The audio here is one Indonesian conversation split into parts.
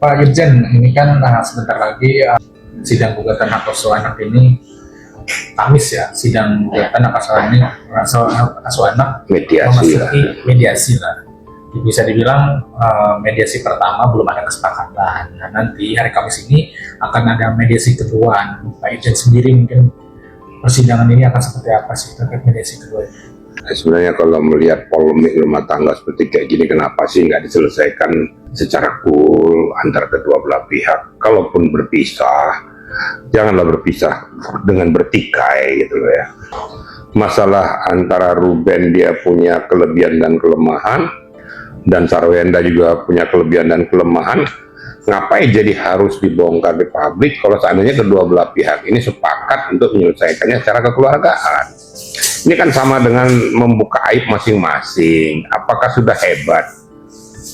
Pak Irjen, ini kan sebentar lagi sidang gugatan hak asuh anak ini Kamis ya, sidang gugatan hak asuh anak memasuki mediasi lah. Bisa dibilang mediasi pertama belum ada kesepakatan. Nah, nanti hari Kamis ini akan ada mediasi kedua. Pak Irjen sendiri mungkin persidangan ini akan seperti apa sih terkait mediasi kedua ini? Sebenarnya kalau melihat polemik rumah tangga seperti kayak gini, kenapa sih nggak diselesaikan secara cool antara kedua belah pihak? Kalaupun berpisah, janganlah berpisah dengan bertikai gitu loh ya. Masalah antara Ruben dia punya kelebihan dan kelemahan, dan Sarwenda juga punya kelebihan dan kelemahan. Ngapain jadi harus dibongkar di publik kalau seandainya kedua belah pihak ini sepakat untuk menyelesaikannya secara kekeluargaan? Ini kan sama dengan membuka aib masing-masing. Apakah sudah hebat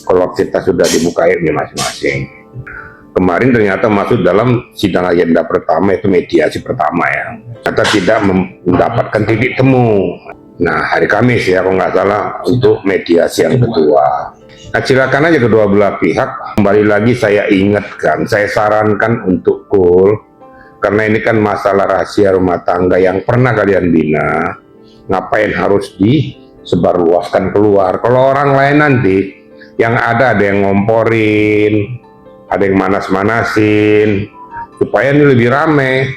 kalau kita sudah dibuka aibnya masing-masing? Kemarin ternyata masuk dalam sidang agenda pertama, itu mediasi pertama ya. Ternyata tidak mendapatkan titik temu. Nah, hari Kamis ya kalau nggak salah untuk mediasi yang kedua. Nah, silakan aja kedua belah pihak. Kembali lagi saya ingatkan, saya sarankan untuk cool. Karena ini kan masalah rahasia rumah tangga yang pernah kalian bina. Ngapain harus disebarluaskan keluar? Kalau orang lain nanti yang ada yang ngomporin, ada yang manas-manasin, supaya ini lebih rame.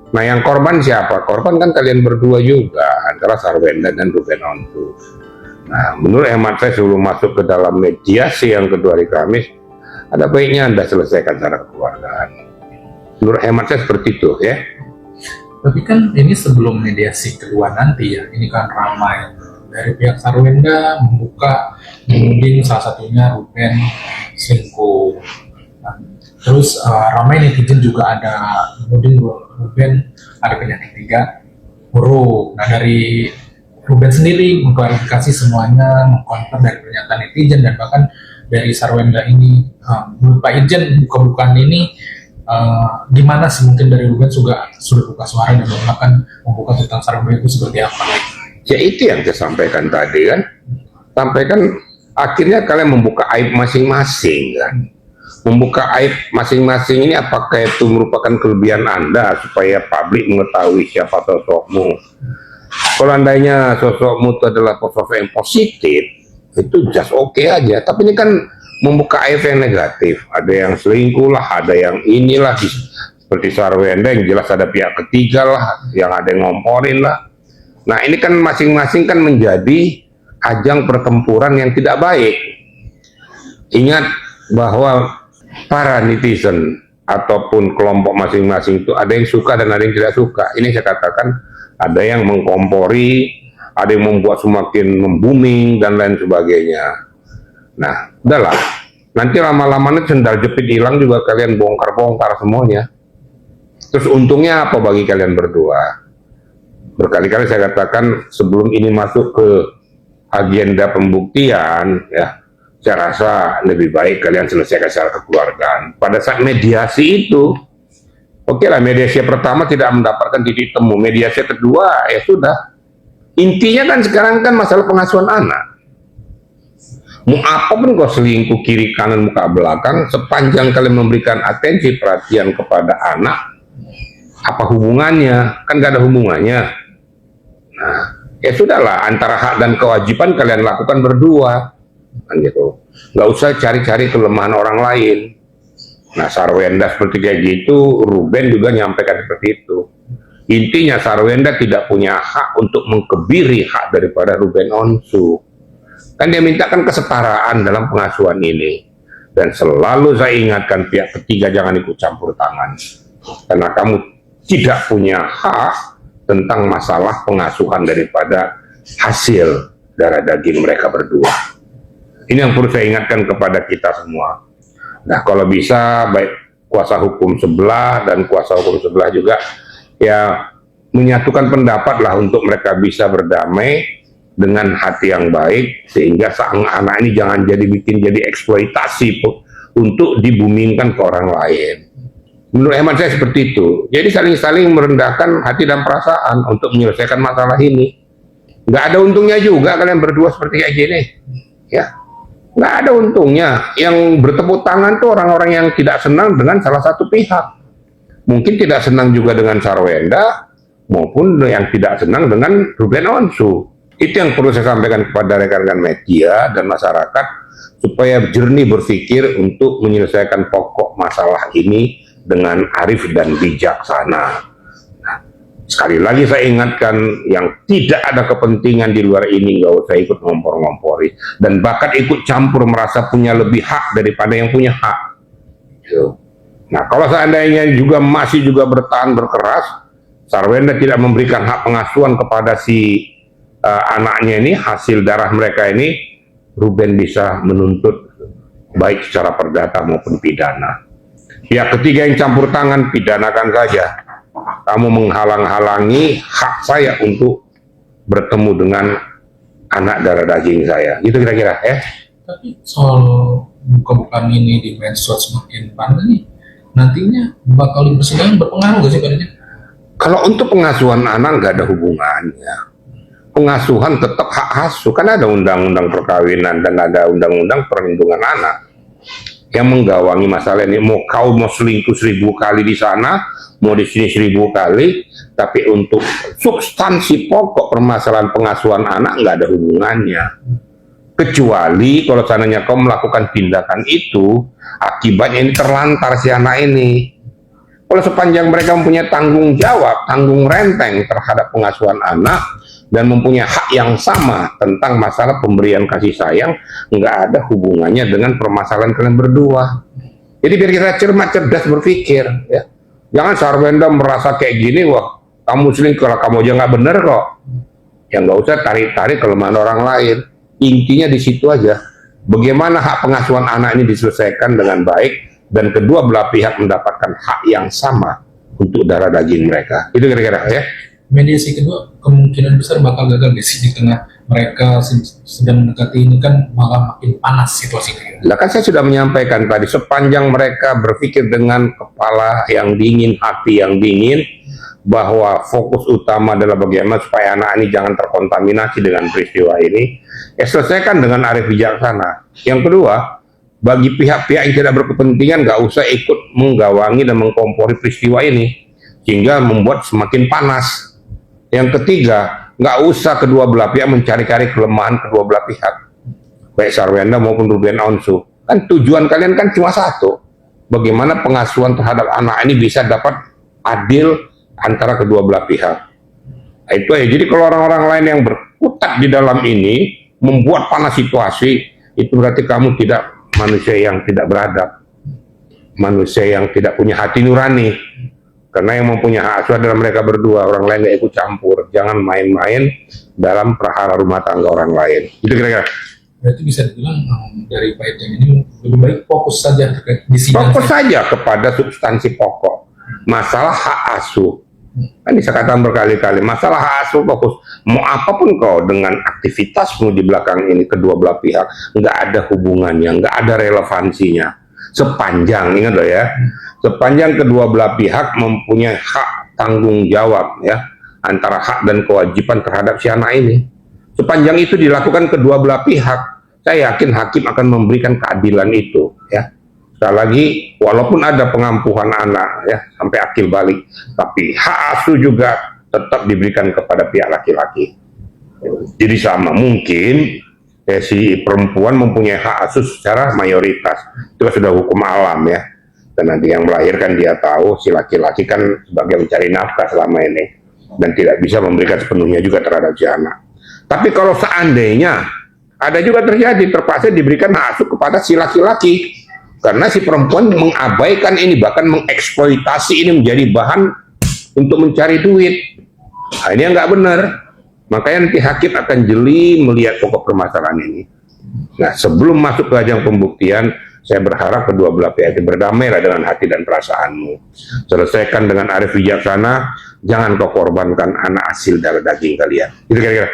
Nah, yang korban siapa? Korban kan kalian berdua juga, antara Sarwenda dan Ruben Onsu. Nah, menurut hemat saya sebelum masuk ke dalam mediasi yang kedua hari Kamis, ada baiknya Anda selesaikan secara kekeluargaan. Menurut hemat saya seperti itu ya. Tapi kan ini sebelum mediasi kedua nanti ya, ini kan ramai dari pihak Sarwenda membuka menuding salah satunya Ruben selingkuh. Nah, terus ramai netizen juga ada menuding Ruben ada penyakit 3 huruf. Nah, dari Ruben sendiri mengklarifikasi semuanya, mengkonfirm dari pernyataan netizen dan bahkan dari Sarwenda ini. Menurut Pak Irjen, buka-bukaan ini gimana sih, mungkin dari Ruben sudah buka suara dan bahkan membuka tentang Sarwenda itu seperti apa? Ya itu yang saya sampaikan tadi kan. Sampaikan akhirnya kalian membuka aib masing-masing kan. Membuka aib masing-masing ini apakah itu merupakan kelebihan Anda supaya publik mengetahui siapa sosokmu? Kalau andainya sosokmu itu adalah sosok yang positif, itu just oke aja. Tapi ini kan membuka aib yang negatif. Ada yang selingkuh lah, ada yang inilah seperti Sarwenda yang jelas ada pihak ketiga lah, yang ada yang ngomporin lah. Nah, ini kan masing-masing kan menjadi ajang pertempuran yang tidak baik. Ingat bahwa para netizen ataupun kelompok masing-masing itu ada yang suka dan ada yang tidak suka. Ini saya katakan ada yang mengkompori, ada yang membuat semakin membuming dan lain sebagainya. Nah, udahlah. Nanti lama-lama sendal jepit hilang juga kalian bongkar-bongkar semuanya. Terus untungnya apa bagi kalian berdua? Berkali-kali saya katakan sebelum ini masuk ke agenda pembuktian, ya, saya rasa lebih baik kalian selesaikan secara kekeluargaan. Pada saat mediasi itu, oke lah, mediasi pertama tidak mendapatkan titik temu. Mediasi kedua, ya sudah. Intinya kan sekarang kan masalah pengasuhan anak. Mau apapun kau selingkuh kiri kanan muka belakang, sepanjang kalian memberikan atensi perhatian kepada anak, apa hubungannya? Kan gak ada hubungannya. Nah, ya sudahlah, antara hak dan kewajiban kalian lakukan berdua, kan gitu. Nggak usah cari-cari kelemahan orang lain. Nah, Sarwenda seperti kayak gitu, Ruben juga nyampaikan seperti itu. Intinya Sarwenda tidak punya hak untuk mengkebiri hak daripada Ruben Onsu. Kan dia mintakan kesetaraan dalam pengasuhan ini. Dan selalu saya ingatkan pihak ketiga jangan ikut campur tangan. Karena kamu tidak punya hak tentang masalah pengasuhan daripada hasil darah daging mereka berdua. Ini yang perlu saya ingatkan kepada kita semua. Nah, kalau bisa baik kuasa hukum sebelah dan kuasa hukum sebelah juga ya menyatukan pendapat lah untuk mereka bisa berdamai dengan hati yang baik, sehingga sang anak ini jangan jadi eksploitasi untuk dibumingkan ke orang lain. Menurut hemat saya seperti itu. Jadi saling-saling merendahkan hati dan perasaan untuk menyelesaikan masalah ini. Nggak ada untungnya juga kalian berdua seperti kayak gini, ya. Nggak ada untungnya. Yang bertepuk tangan tuh orang-orang yang tidak senang dengan salah satu pihak. Mungkin tidak senang juga dengan Sarwenda, maupun yang tidak senang dengan Ruben Onsu. Itu yang perlu saya sampaikan kepada rekan-rekan media dan masyarakat, supaya jernih berpikir untuk menyelesaikan pokok masalah ini dengan arif dan bijaksana. Sekali lagi saya ingatkan, yang tidak ada kepentingan di luar ini nggak usah ikut ngompor-ngompori, dan bahkan ikut campur merasa punya lebih hak daripada yang punya hak. Gitu. Nah, kalau seandainya juga masih juga bertahan berkeras, Sarwenda tidak memberikan hak pengasuhan kepada si anaknya ini, hasil darah mereka ini, Ruben bisa menuntut baik secara perdata maupun pidana. Pihak ketiga yang campur tangan, pidanakan saja. Kamu menghalang-halangi hak saya untuk bertemu dengan anak darah daging saya. Itu kira-kira ya. Tapi soal buka-bukaan ini di medsos semakin panas nih, nantinya bakal di persidangan berpengaruh gak sih padanya? Kalau untuk pengasuhan anak nggak ada hubungannya. Pengasuhan tetap hak asuh, kan ada undang-undang perkawinan dan ada undang-undang perlindungan anak yang menggawangi masalah ini. Mau kau mau selingkuh 1000 kali di sana, mau di sini 1000 kali, tapi untuk substansi pokok permasalahan pengasuhan anak nggak ada hubungannya. Kecuali kalau seandainya kau melakukan tindakan itu, akibatnya ini terlantar si anak ini. Kalau sepanjang mereka mempunyai tanggung jawab, tanggung renteng terhadap pengasuhan anak, dan mempunyai hak yang sama tentang masalah pemberian kasih sayang, nggak ada hubungannya dengan permasalahan kalian berdua. Jadi biar kita cermat, cerdas berpikir, ya. Jangan Sarwenda merasa kayak gini, wah kamu selingkuh, kalau kamu aja nggak bener kok. Ya nggak usah tarik-tarik kelemahan orang lain. Intinya di situ aja. Bagaimana hak pengasuhan anak ini diselesaikan dengan baik, dan kedua belah pihak mendapatkan hak yang sama untuk darah daging mereka. Itu kira-kira ya. Mediasi kedua kemungkinan besar bakal gagal di tengah mereka sedang mendekati ini, kan malah makin panas situasinya. Lah kan saya sudah menyampaikan tadi, sepanjang mereka berpikir dengan kepala yang dingin, hati yang dingin, bahwa fokus utama adalah bagaimana supaya anak ini jangan terkontaminasi dengan peristiwa ini, ya selesaikan dengan arif bijaksana. Yang kedua, bagi pihak-pihak yang tidak berkepentingan nggak usah ikut menggawangi dan mengkompori peristiwa ini, sehingga membuat semakin panas. Yang ketiga, nggak usah kedua belah pihak mencari-cari kelemahan kedua belah pihak, baik Sarwenda maupun Ruben Onsu. Kan tujuan kalian kan cuma satu, bagaimana pengasuhan terhadap anak ini bisa dapat adil antara kedua belah pihak. Nah, itu ya. Jadi kalau orang-orang lain yang berkutat di dalam ini membuat panas situasi, itu berarti kamu tidak manusia yang tidak beradab, manusia yang tidak punya hati nurani. Karena yang mempunyai hak asuh adalah mereka berdua, orang lain nggak ikut campur. Jangan main-main dalam perkara rumah tangga orang lain. Itu kira-kira. Berarti bisa dibilang dari Pak Eteng ini lebih baik fokus saja terkait di sidang. Fokus saja kepada substansi pokok. Masalah hak asuh. Kan bisa katakan berkali-kali, masalah hak asuh fokus. Mau apapun kau dengan aktivitasmu di belakang ini kedua belah pihak, nggak ada hubungannya, nggak ada relevansinya. Sepanjang, ingat loh ya, sepanjang kedua belah pihak mempunyai hak tanggung jawab ya, antara hak dan kewajiban terhadap si anak ini. Sepanjang itu dilakukan kedua belah pihak, saya yakin hakim akan memberikan keadilan itu ya. Sekali lagi, walaupun ada pengampuhan anak ya sampai akil balik, tapi hak asuh juga tetap diberikan kepada pihak laki-laki. Jadi sama mungkin si perempuan mempunyai hak asuh secara mayoritas, itu sudah hukum alam ya. Dan nanti yang melahirkan dia tahu, si laki-laki kan sebagai mencari nafkah selama ini dan tidak bisa memberikan sepenuhnya juga terhadap si anak. Tapi kalau seandainya ada juga terjadi, terpaksa diberikan hak asuh kepada si laki-laki karena si perempuan mengabaikan ini, bahkan mengeksploitasi ini menjadi bahan untuk mencari duit. Nah, ini yang nggak benar. Makanya nanti hakim akan jeli melihat pokok permasalahan ini. Nah, sebelum masuk ke ajang pembuktian, saya berharap kedua belah pihak itu berdamailah dengan hati dan perasaanmu. Selesaikan dengan arif bijaksana, jangan kau korbankan anak hasil darah daging kalian. Itu kira-kira.